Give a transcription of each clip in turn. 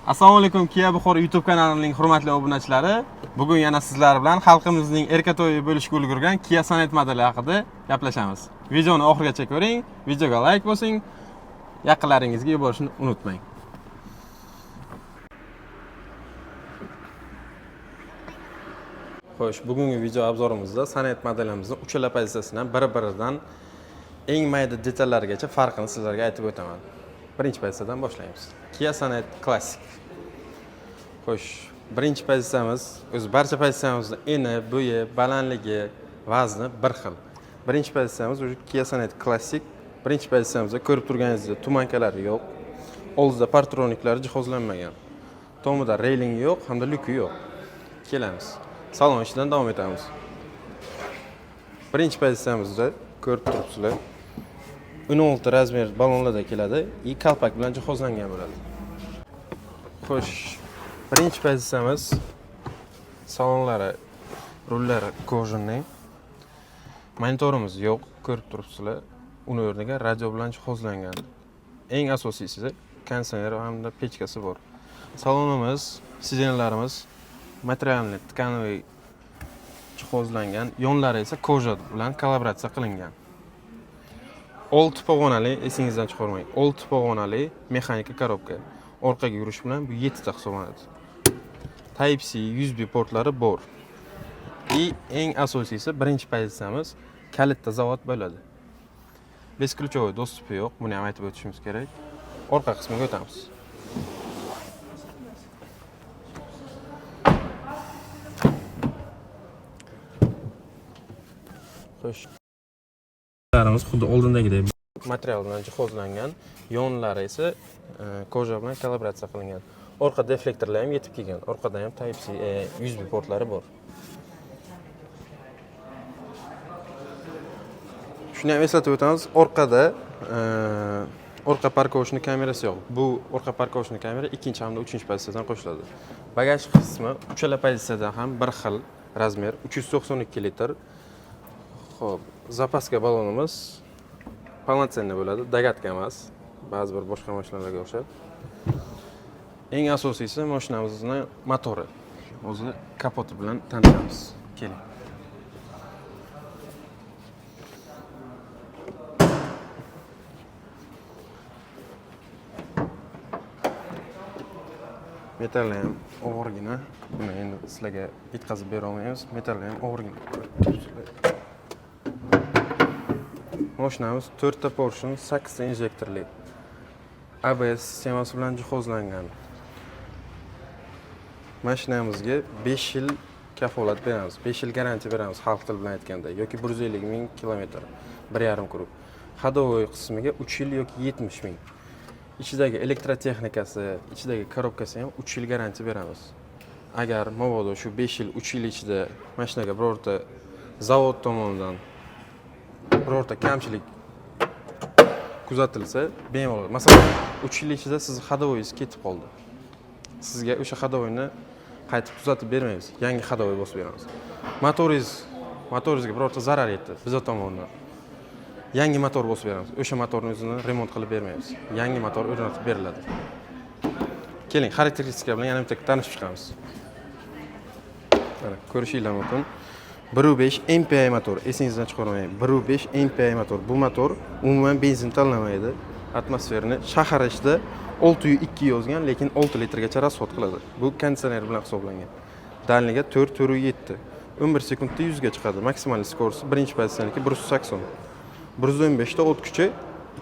Assalomu alaykum Kia Buxoro YouTube kanalining hurmatli obunachilari. Bugun yana sizlar bilan xalqimizning erka to'yi bo'lishga ulgurgan Kia Sonet modeli haqida gaplashamiz. Videoni oxirigacha ko'ring, videoga like bosing, yaqinlaringizga yuborishni unutmang. Xo'sh, bugungi video obzorimizda Sonet modelimizning uchala pozitsiyasidan bir-biridan eng mayda detallarigacha farqini sizlarga aytib o'taman. Birinchi pozitsiyadan boshlaymiz. Kia Sonet Classic. Xo'sh, birinchi pozitsiyamiz, o'zi barcha pozitsiyamizning eni, bo'yi, balandligi, vazni bir xil. Birinchi pozitsiyamiz o'sha Kia Sonet Classic. Birinchi pozitsiyamizda ko'rib turganingizdek tumankalar yo'q. Oldida partroniklari jihozlanmagan. Tomida reyling yo'q hamda lyuki yo'q. Kelamiz. Salon ichidan davom etamiz. Birinchi pozitsiyamizda ko'rib turibsizlar. 16 razmer balonlarda keladi va kalpak bilan jihozlangan bo'ladi. Xo'sh, birinchi pozitsiyamiz salonlari, rullari kojinning. Monitorimiz yo'q, ko'rib turibsizlar. Uni o'rniga radio bilan jihozlangan. Eng asosiysi konditsioner hamda pechkasi bor. Salonimiz, sidenlarimiz materialni tkaniviy jihozlangan, yonlari esa koja bilan kolaboratsiya qilingan. 6 pog'onali, esingizdan chiqarmang. 6 pog'onali mexanika korobka. Orqaga yurish bilan bu 7 ta hisoblanadi. Type-C USB portlari bor. Eng asosiysi birinchi pozitsiyamiz kalitda zavod bo'ladi. Beskluchovoy dostupi yo'q, buni ham aytib o'tishimiz kerak. Orqa qismiga o'tamiz. Xo'sh. Larimiz xuddi oldindagidek material bilan jihozlangan, yonlari esa koja bilan kolaboratsiya qilingan. Orqa deflektorlar ham yetib kelgan. Orqada ham Type-C USB portlari bor. Shuni ham eslatib o'tamiz, orqada orqa parkovishni kamerasi yo'q. Bu orqa parkovishni kamera ikkinchi hamda 3-pozitsiyadan qo'shiladi. Bagaj qismi uchala pozitsiyadan ham bir xil razmer, 392 litr. Xo'p, zapaska balonimiz полноценный bo'ladi, dagatka emas, ba'zi bir boshqa mashinalarga o'xshab. Eng asosiysi mashinamizning motori. O'zi kapoti bilan tanishamiz. Keling. Metall ham og'irgina. Buni endi sizlarga yetkazib bera olmaymiz. Metall ham og'irgina. Mashinamiz 4 ta portion, 8 ta injektorli. ABS sistemasi bilan jihozlangan. Mashinamizga 5 yil kafolat beramiz. 5 yil garantiya beramiz, xalq tili bilan aytganda, yoki 150 ming kilometr, 1,5 krup. Hadovoy qismiga 3 yil yoki 70 ming. Ichidagi elektrotexnikasi, ichidagi korobkasi ham 3 yil garantiya beramiz. Agar mabodo shu 5 yil, 3 yil ichida mashinaga birorta zavod tomonidan birorta kamchilik kuzatilsa, bemalol. Masalan, 3 yil ichida siz hadovoyingiz ketib qoldi. Sizga o'sha hadovoyni qaytib tuzatib bermaymiz. Yangi hadovoy bosib beramiz. Motoringizga birorta zarar yetdi biz tomonidan. Yangi motor bosib beramiz. O'sha motorni o'zini remont qilib bermaymiz. Yangi motor o'rnatib beriladi. Keling, xarakteristika bilan yana bitta tanishib chiqamiz. Mana ko'rishinglar mumkin. 1.5 MPI motor, esingizdan chiqarmang. 1.5 MPI motor. Bu motor umuman benzin tanlamaydi. Atmosferni shahar ichida 602 yozgan, lekin 6 litrgacha rasxod qiladi. Bu konditsioner bilan hisoblangan. Dalinligi 4.7. 11 sekundda 100 ga chiqadi. Maksimal skorosti birinchi pozitsiyaniki 180. 115 ta o't kuchi,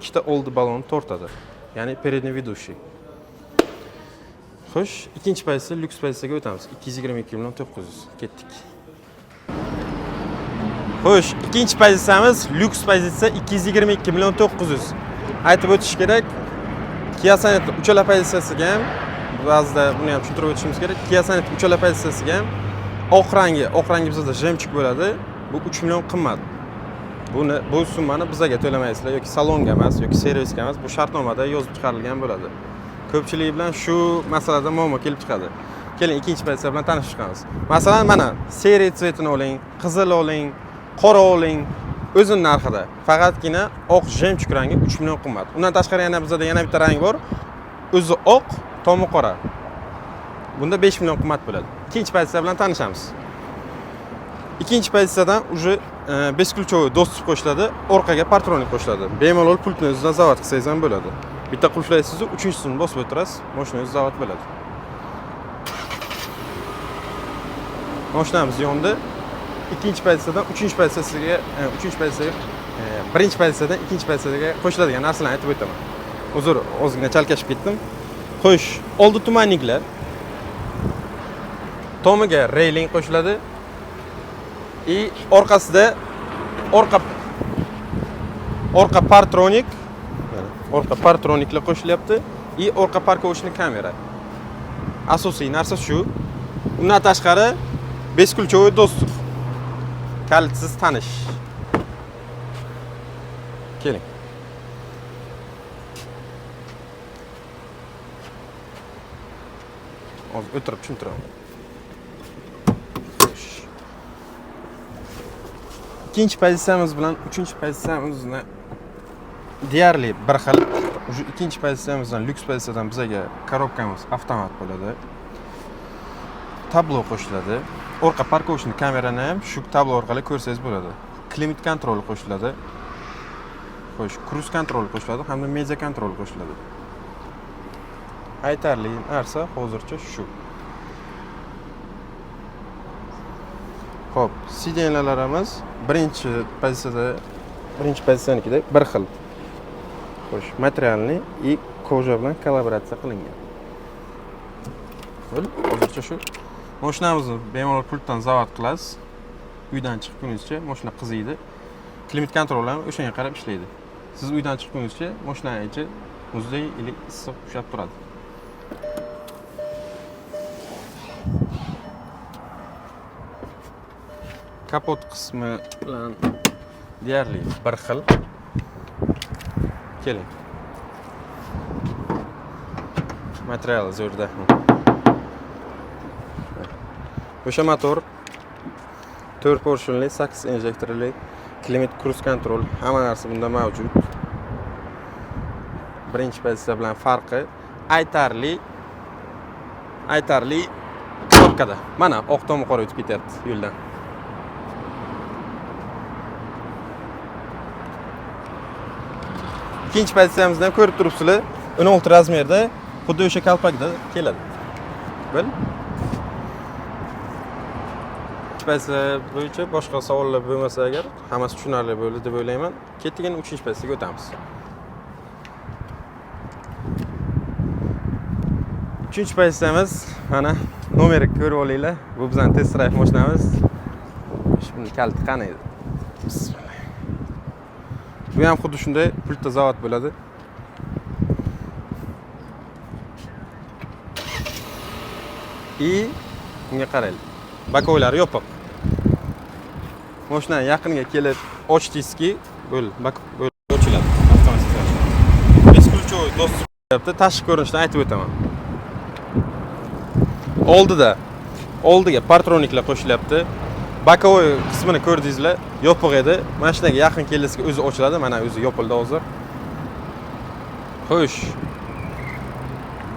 2 ta oldi balonni tortadi. Ya'ni передний ведущий. Xo'sh, ikkinchi pozitsiya lyuks pozitsiyaga o'tamiz. 222 million 900. Ketdik. Xo'sh, ikkinchi pozitsiyamiz lyuks pozitsiya 222 million 900. Aytib o'tish kerak, Kia Sonet uchala pozitsiyasiga ham ba'zida buni ham tushuntirib o'tishimiz kerak. Kia Sonet uchala pozitsiyasiga ham oq rangi bizda jemchuk bo'ladi. Bu 3 million qimmat. Bu summani bizga to'lamaysizlar yoki salonga emas yoki servisga emas, bu shartnomada yozib chiqarilgan bo'ladi. Ko'pchilik bilan shu masalada muammo kelib chiqadi. Keling, ikkinchi pozitsiya bilan tanishib chiqamiz. Masalan, mana seriya tsvetini oling, qizil oling, qora oling, o'zini narxida. Faqatgina oq jemchuk rangi 3 million qimmat. Undan tashqari yana bizda yana bitta rang bor. O'zi oq, tomi qora. Bunda 5 million qimmat bo'ladi. Ikkinchi pozitsiya bilan tanishamiz. Ikkinchi pozitsiyadan уже besключовый достуp qo'shiladi, orqaga partronik qo'shiladi. Bemalol pultni o'zidan zavod qilsangiz ham bo'ladi. Bitta qulflaysiz, uchinchisini bosib o'tirasiz, mashina o'zi zavod bo'ladi. Mashinamiz yondi. Ikkinchi pozitsiyadan uchinchi pozitsiyasiga, birinchi pozitsiyadan ikkinchi pozitsiyaga qo'shiladigan narsalarni aytib o'taman. Uzr, ozgina chalkashib ketdim. Xo'sh, oldi tumanliklar. Tomiga railing qo'shiladi. Orqasida orqa partronik, orqa partroniklar qo'shilyapti. Orqa parkovочный kamera. Asosiy narsa shu. Undan tashqari besключовый доступ. Kalitsiz tanish. Keling. Hozir o'tirib tushuntiraman. Ikkinchi pozitsiyamiz bilan uchinchi pozitsiyamizni deyarli bir xil. Уже ikkinchi pozitsiyamizdan lyuks pozitsiyadan bizga korobkamiz avtomat bo'ladi. Tablo qo'shiladi. Orqa parkovочный kamerani ham shu tablo orqali ko'rsangiz bo'ladi. Klimat kontroli qo'shiladi. Xo'sh, cruise kontroli qo'shiladi hamda media kontroli qo'shiladi. Aytarli narsa hozircha shu. Xo'p, sideniyalarimiz birinchi pozitsiyanikida bir xil. Xo'sh, materialni koja bilan kollaboratsiya qilingan. Bo'ldi, hozircha shu. Mashinamizni bemalol pultdan zavod qilasiz. Uydan chiqquningizcha mashina qiziydi. Klimat kontroli ham o'shanga qarab ishlaydi. Siz uydan chiqquningizcha mashinani ichi muzdek issiq ushlab turadi. Kapot qismi bilan deyarli bir xil. Keling. Material zo'rda. O'sha motor 4 portionli, 8 injektorli, klimat cruise control, hamma narsa bunda mavjud. Birinchi pozitsiya bilan farqi aytarli korobkada. Mana oq tomga qora o'tib ketyapti yo'ldan. Ikkinchi pozitsiyamizdan ko'rib turibsizlar, 16 razmerda, xuddi o'sha kalpakda keladi. Bil? Pozitsiya bo'yicha boshqa savollar bo'lmasa agar, hammasi tushunarli bo'ldi deb o'ylayman. Ketgan 3-pozitsiyaga o'tamiz. 3-pozitsiyamiz mana nomerni ko'rib olinglar. Bu bizning test drive mashinamiz. Shuni kaliti qani edi? Bismillah. Bu ham xuddi shunday pultda zavod bo'ladi. Bunga qaraylik. Bakovlar yopiq. Mashina yaqinga kelib ochdingizki, bo'l ochiladi. Avtomatik. Besключовый достуp deyapti. Tashqi ko'rinishdan aytib o'taman. Oldiga partroniklar qo'shilyapti. Bakovoy qismini ko'rdingizlar, yopiq edi. Mashinaga yaqin kelishga o'zi ochiladi. Mana o'zi yopildi hozir. Xo'sh.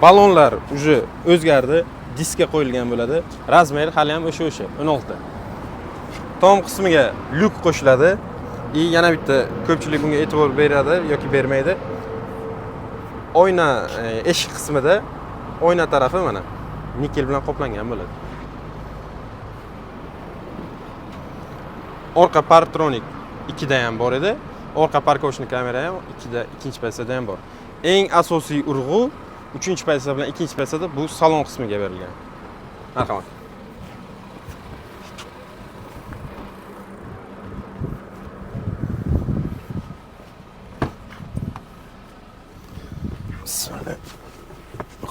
Balonlar уже o'zgardi. Diskga qo'yilgan bo'ladi. Razmeri hali ham o'sha 16. Tom qismiga lyuk qo'shiladi. Yana bitta ko'pchilik bunga e'tibor beradi yoki bermaydi. Oyna eshik qismida oyna tarafi mana nikel bilan qoplangan bo'ladi. Orqa partronik 2 da ham bor edi. Orqa parkovочный kamera ham 2 da, ikkinchi pozitsiyada ham bor. Eng asosiy urg'u 3-pozitsiya bilan 2-pozitsiyada bu salon qismiga berilgan. Marhamat.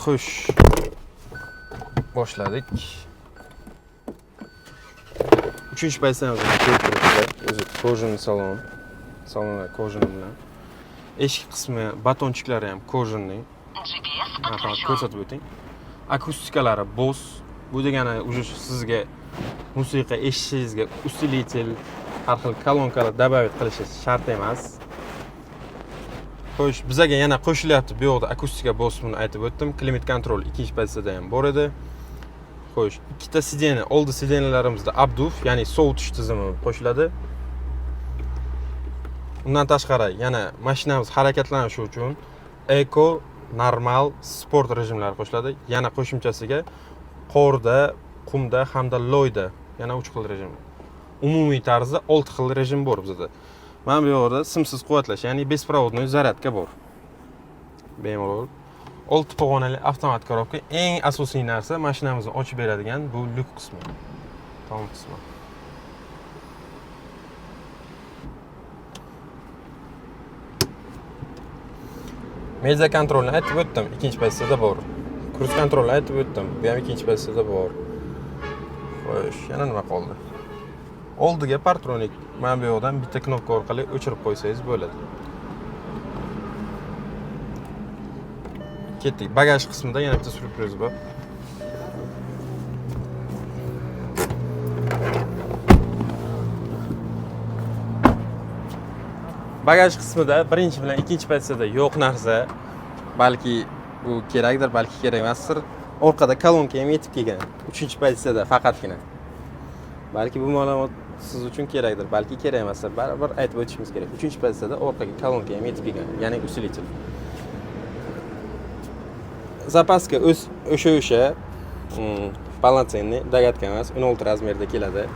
Xo'sh. Boshladik. 3-pozitsiyamizni ko'rib turibsizlar. O'zi kojani salon. Salonlar kojani bilan. Eshik qismi batonchiklari ham kojani. Ko'rsatib o'ting. Akustikalari Bose. Bu degani уже sizga musiqa eshitishingizga ustilитель, har xil kolonkalar добавить qilishingiz shart emas. Xo'sh, bizga yana qo'shilyapti bu yoqda akustika Bose buni aytib o'tdim. Klimat kontrol 2-pozitsiyada ham bor edi. Xo'sh, ikkita sidena, oldi sidenalarimizda abduf, ya'ni sovutish tizimi qo'shiladi. Undan tashqari yana mashinamiz harakatlanishi uchun eko, normal, sport rejimlari qo'shiladi. Yana qo'shimchasiga qorda, qumda hamda loyda yana 3 xil rejim. Umumiy tarzda 6 xil rejim bor bizda. Mana bu yerda simsiz quvvatlash, ya'ni беспроводной zaryadka bor. Bemalol 6 pog'onali avtomat korobka. Eng asosiy narsa mashinamizni ochib beradigan bu lyuk qismi. Tom qismi. Media kontrolni aytib o'tdim, ikkinchi pozitsiyada bor. Kruz kontrolni aytib o'tdim, bu ham ikkinchi pozitsiyada bor. Xo'sh, yana nima qoldi? Oldiga Partronic, mana bu yerdan bitta knopka orqali o'chirib qo'ysangiz bo'ladi. Ketdik. Bagaj qismida yana bitta syurpriz bor. Bagaj qismida birinchi bilan ikkinchi pozitsiyada yo'q narsa, balki bu kerakdir, balki kerak emasdir. Orqada kolonka ham yetib kelgan. 3-pozitsiyada faqatgina. Balki bu ma'lumot siz uchun kerakdir, balki kerak emasdir. Baribir aytib o'tishimiz kerak. 3-pozitsiyada orqaga kolonka ham yetib kelgan, ya'ni usilitel. Zapaska o'sha полноценный, dagatka emas, 16 razmerda keladi.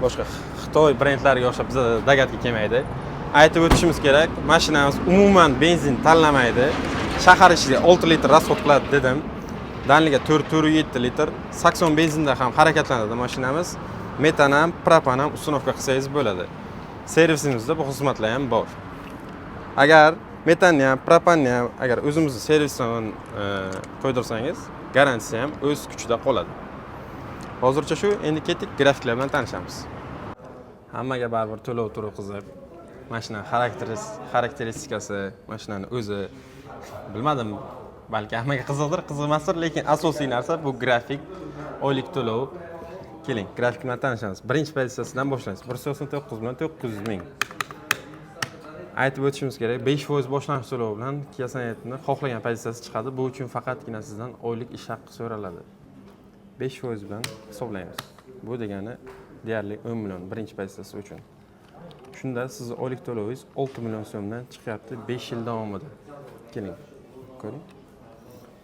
Boshqa Xitoy brendlariga o'xshab bizda dagatka kelmaydi. Aytib o'tishimiz kerak, mashinamiz umuman benzin tanlamaydi. Shahar ichida 6 litr расход qiladi dedim. Danliga 4-7 litr, 80 benzinda ham harakatlanadi mashinamiz. Metan ham, propan ham ustunovka qilsangiz bo'ladi. Servisimizda bu xizmatlar ham bor. Agar metanni ham, propanni ham agar o'zimizni servisdan qo'ydirsangiz, garantiyasi ham o'z kuchida qoladi. Hozircha shu, endi ketdik, grafiklar bilan tanishamiz. Hammaga baribir to'lov turi qiziq. Mashina xarakteristikasi, mashinani o'zi bilmadim, balki hammaga qiziqdir, qiziqmasdir, lekin asosiy narsa bu grafik, oylik to'lov. Keling, grafik bilan tanishamiz. Birinchi pozitsiyasidan boshlaymiz. 189 bilan 900 ming. Aytib o'tishimiz kerak, 5% boshlang'ich to'lov bilan Kia Sonet-ni xohlagan pozitsiyasi chiqadi. Bu uchun faqatgina sizdan oylik ish haqqi so'raladi. 5% bilan hisoblaymiz. Bu degani deyarli 10 million birinchi pozitsiyasi uchun. Shunda sizning oylik to'lovingiz 6 million so'mdan chiqyapti 5 yil davomida. Keling, ko'ring.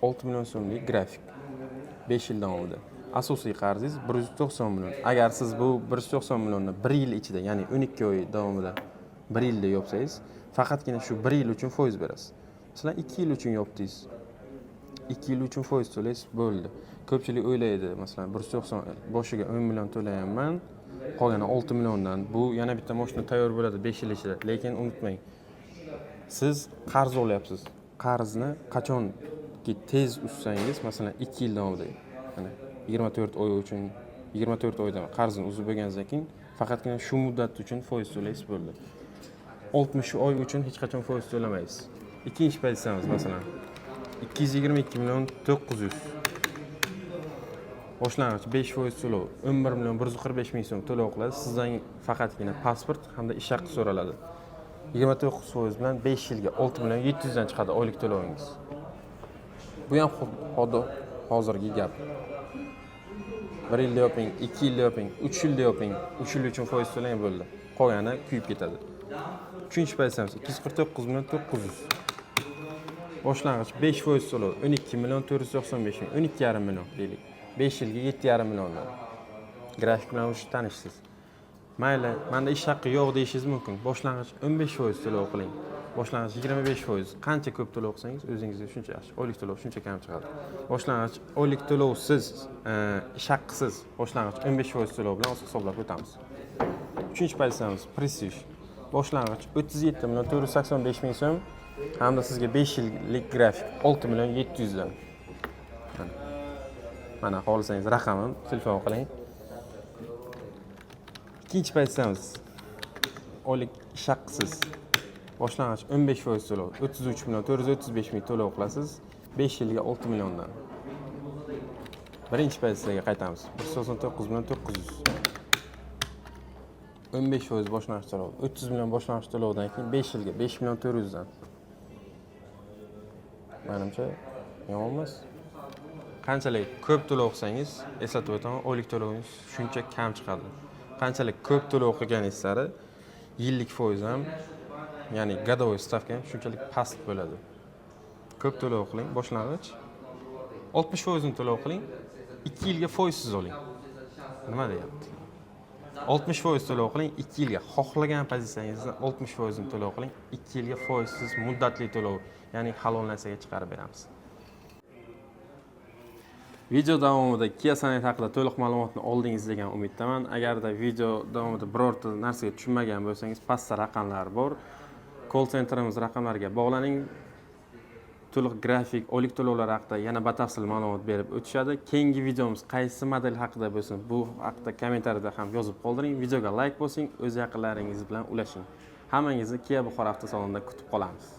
6 million so'mlik grafik 5 yil davomida. Asosiy qarzingiz 190 million. Agar siz bu 190 millionni 1 yil ichida, ya'ni 12 oy davomida 1 yilda yopsangiz, faqatgina shu 1 yil uchun foiz berasiz. Masalan, 2 yil uchun yopdingiz. 2 yil uchun foiz to'laysiz, bo'ldi. Ko'pchilik o'ylaydi, masalan, 190 boshiga 10 million to'layapman, qolgani 6 milliondan. Bu yana bitta mashina tayyor bo'ladi 5 yil ichida. Lekin unutmang, siz qarz olyapsiz. Qarzni qachonki tez uzsangiz, masalan, 2 yil davomida, ya'ni 24 oy uchun 24 oyda qarzni uzib bo'lganingizdan keyin faqatgina shu muddat uchun foiz to'laysiz, bo'ldi. 60 oy uchun hech qachon foiz to'lamaysiz. Ikkinchi pozitsiyamiz masalan 222 million 900. Boshlang'ich 5% to'lov, 11 million 145 ming so'm to'lov qilasiz. Sizdan faqatgina pasport hamda ish haqqi so'raladi. 29% bilan 5 yilga 6 million 700 dan chiqadi oylik to'lovingiz. Bu ham hozirgi gap. 1 yilda yoping, 2 yilda yoping, 3 yilda yoping, 3 yil uchun foiz to'lang, bo'ldi. Qolgani kuyib ketadi. 3-pozitsiyamiz 249 million 900. Boshlang'ich 5% to'lov, 12 million 495 ming, 12,5 million deylik. 5 yilga 7,5 milliondan. Grafik bilan o'sha tanishsiz. Mayli, menda ish haqqi yo'q deyishingiz mumkin. Boshlang'ich 15% to'lov qiling. Boshlang'ich 25%. Qancha ko'p to'lov qilsangiz, o'zingizga shuncha yaxshi. Oylik to'lov shuncha kam chiqadi. Boshlang'ich oylik to'lovsiz, ish haqqisiz boshlang'ich 15% to'lov bilan hisoblab o'tamiz. 3-pozitsiyamiz Prestige. Boshlang'ich 37 million 485 ming so'm hamda sizga 5 yillik grafik 6 million 700 dan. Mana xohlasangiz raqamim telefon qiling. Ikkinchi pozitsiyamiz oylik ish haqqisiz. Boshlang'ich 15% to'lov, 33 million 435 ming to'lov qilasiz, 5 yilga 6 milliondan. Birinchi pozitsiyaga qaytamiz. 189 million 900. 15% boshlang'ich to'lov, 30 million boshlang'ich to'lovdan keyin 5 yilga 5 million 400 dan. Menimcha yomon emas. qanchalik ko'p to'lov qilsangiz, eslatib o'taman, oylik to'lovingiz shuncha kam chiqadi. Qanchalik ko'p to'lov qilganingiz sari yillik foiz ham, ya'ni годовой stavka ham shunchalik past bo'ladi. Ko'p to'lov qiling, boshlang'ich 60% ni to'lov qiling, 2 yilga foizsiz oling. Nima deyapti? 60% to'lov qiling, 2 yilga xohlagan pozitsiyangizni 60% ni to'lov qiling, 2 yilga foizsiz muddatli to'lov, ya'ni halol narsaga chiqarib beramiz. Video davomida Kia Sonet haqida to'liq ma'lumotni oldingiz degan umiddaman. Agarda video davomida birorta narsaga tushunmagan bo'lsangiz, pastda raqamlar bor. Call centerimiz raqamlariga bog'laning. To'liq grafik, oylik to'lovlar haqida yana batafsil ma'lumot berib o'tishadi. Keyingi videomiz qaysi model haqida bo'lsin, bu haqida kommentariyada ham yozib qoldiring. Videoga like bosing, o'z yaqinlaringiz bilan ulashing. Hammangizni Kia Buxoro avtosalonida kutib qolamiz.